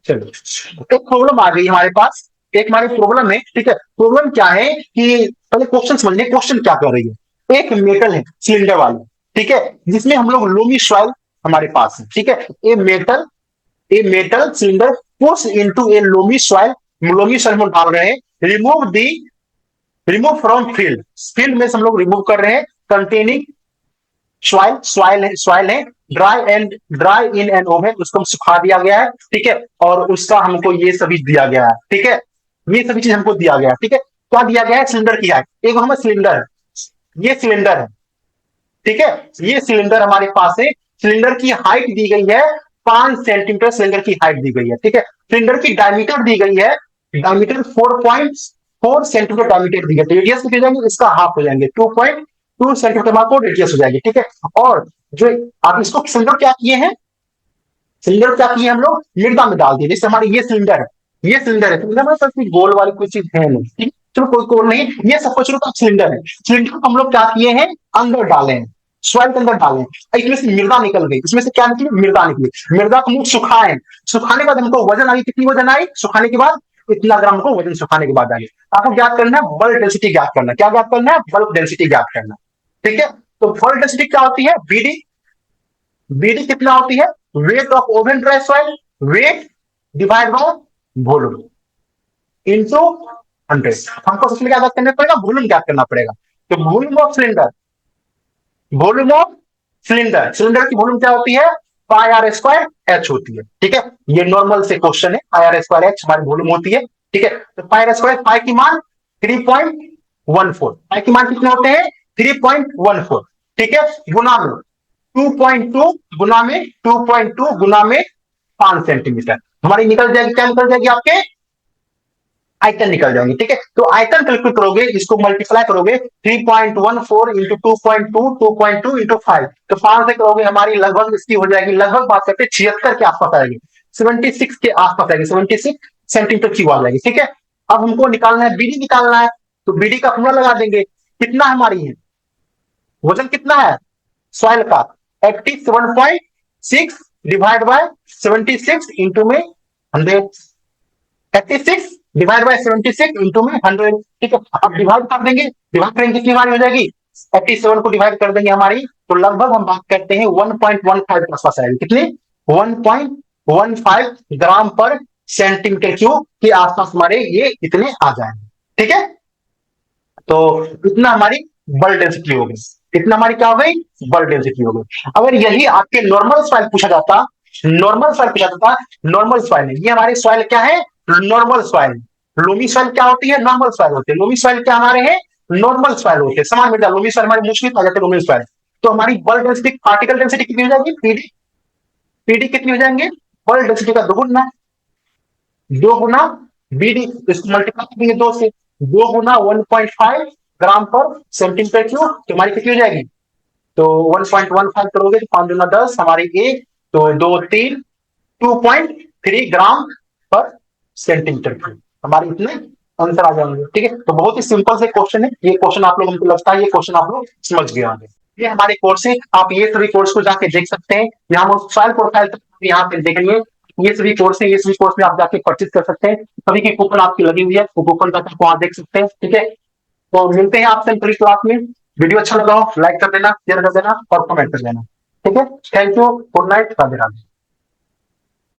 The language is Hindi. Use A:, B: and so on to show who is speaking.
A: चलो, एक प्रॉब्लम आ गई हमारे पास। एक हमारी प्रॉब्लम है, ठीक है। प्रॉब्लम क्या है कि पहले क्वेश्चन समझ लें, क्वेश्चन क्या कर रही है। एक मेटल है सिलेंडर वाली, ठीक है, जिसमें हम लोग लोमी सॉइल हमारे पास है, ठीक है। A metal cylinder push into A loamy soil, loamy soil हम डाल रहे हैं। रिमूव फ्रॉम फील्ड, फील्ड में से हम लोग रिमूव कर रहे हैं कंटेनिंग सॉइल है ड्राई इन एंड ओवन, उसको सुखा दिया गया है, ठीक है। और उसका हमको ये सभी दिया गया है, ठीक है। ये सभी चीज हमको दिया गया है, ठीक है। क्या दिया गया है? सिलेंडर की हाइट, एक हमें सिलेंडर है, ये सिलेंडर है, ठीक है। ये सिलेंडर हमारे पास है। सिलेंडर की हाइट दी गई है 5 सेंटीमीटर, सिलेंडर की हाइट दी गई है, ठीक है। सिलेंडर की डायमीटर दी गई है, डायमीटर 4.4 सेंटीमीटर डायमीटर दी है। रेडियस कितने हो जाएंगे? इसका हाफ हो जाएंगे, 2.2 सेंटीमीटर को रेडियस हो जाएगी, ठीक है। और जो आप इसको सिलेंडर क्या किए हैं, सिलेंडर क्या किए हम लोग, मृदा में डाल दिए। जैसे हमारे ये सिलेंडर है, ये सिलेंडर है, सिलेंडर में कोई गोल वाली कोई चीज है नहीं, ठीक है? चलो कोई गोल नहीं, ये सब कुछ का सिलेंडर है। सिलेंडर को हम लोग क्या किए हैं, अंदर डाले हैं, सॉइल के अंदर डाले हैं। इसमें से मृदा निकल गई, इसमें से क्या निकली? मृदा निकली। मृदा को हम लोग सुखाए, सुखाने के बाद हमको वजन आई, कितनी वजन आई सुखाने के बाद? इतना ग्राम को वजन सुखाने के बाद आई। आपको ज्ञात करना है बल्क डेंसिटी, ज्ञात करना क्या ज्ञात करना है? बल्क डेंसिटी ज्ञात करना, ठीक है। तो बल्क डेंसिटी क्या होती है? बीडी। बीडी कितना होती है? Weight of oven dry soil, weight divide by volume into 100। हमको सबसे क्या करना पड़ेगा? वॉल्यूम ज्ञात करना पड़ेगा। तो volume of cylinder, volume of cylinder, cylinder की वॉल्यूम क्या होती है? पाई आर स्क्वायर एच होती है, ठीक है। ये नॉर्मल से क्वेश्चन है, पाई आर स्क्वायर एच हमारी वॉल्यूम होती है, ठीक है। तो पाई आर स्क्वायर, पाई की मान 3.14, पाई की मान कितने होते हैं? 3.14, ठीक है। गुना में 2.2, गुना में 2.2, गुना में 5 सेंटीमीटर, हमारी निकल जाएगी, क्या निकल जाएगी? आपके आयतन निकल जाएंगे, ठीक है। तो आयतन कैलकुलेट करोगे, इसको मल्टीप्लाई करोगे 3.14 इंटू 2.2, 2.2 इंटू 5, तो 5 से करोगे हमारी लगभग इसकी हो जाएगी, लगभग बात करते 76 के आसपास आएगी, 76 के आसपास आएगी, 76 सेंटीमीटर क्यूब आ जाएगी, ठीक है। अब हमको निकालना है, बीडी निकालना है, तो बीडी का फॉर्मूला लगा देंगे। कितना हमारी है वजन, कितना है सॉइल का? 87.6 डिवाइड बाय 76 इंटू में 100, 86 डिवाइड बाय 76 इंटू में 100, ठीक है। अब डिवाइड कर देंगे, डिवाइड करेंगे कितनी हमारी हो जाएगी? 87 को डिवाइड कर देंगे हमारी, तो लगभग हम बात करते हैं 1.15 के आसपास आएगी। कितनी? 1.15 ग्राम पर सेंटीमीटर क्यूब के आसपास हमारे ये इतने आ जाएंगे, ठीक है। तो इतना हमारी बल डेंसिटी हो गई, इतना हमारी क्या हो गई? बल डेंसिटी हो गई। अगर यही आपके नॉर्मल सॉइल पूछा जाता, नॉर्मल सॉइल पूछा जाता, नॉर्मल सॉइल है ये हमारे, सॉइल क्या है? Normal soil. लोमी सॉइल क्या होती है? नॉर्मल सॉइल होती है। लोमी सॉइल क्या हमारे हैं? नॉर्मल सॉइल होते हैं, समान मिलता है। लोमी सॉइल हमारी मुश्किल आ जाते हैं, लोमी सॉइल। तो हमारी बल डेंसिटी, पार्टिकल डेंसिटी कितनी हो जाएगी? पीडी, पीडी कितनी हो जाएंगे? बल डेंसिटी का दोगुना, 2 गुना बीडी, इसको मल्टीप्लाई करेंगे 2 से, 2 गुना 1.5 ग्राम पर सेंटीमीटर क्यूब, तो हमारी कितनी हो जाएगी? तो 1.15 करोगे तो 5 गुना 10 हमारी एक, तो 2 3, 2.3 ग्राम पर सेंटीमीटर क्यूब, हमारे इतने आंसर आ जाएंगे, ठीक है। तो बहुत ही सिंपल से क्वेश्चन है ये क्वेश्चन, आप लोग, हमको लगता है ये क्वेश्चन आप लोग समझ गए होंगे। ये हमारे कोर्स है, आप ये सभी कोर्स को जाके देख सकते हैं। यहाँ सॉइल प्रोफाइल तक यहाँ पे देखेंगे, ये सभी कोर्स है, ये सभी कोर्स में आप जाके परचेज कर सकते हैं। सभी की कूपन आपकी लगी हुई है, वो कूपन तक आप वहां देख सकते हैं, ठीक है। तो मिलते हैं आपसे अगली क्लास में। वीडियो अच्छा लगा हो लाइक कर देना, शेयर कर देना और कमेंट कर देना, ठीक है। Thank you, good night, Radhe Radhe.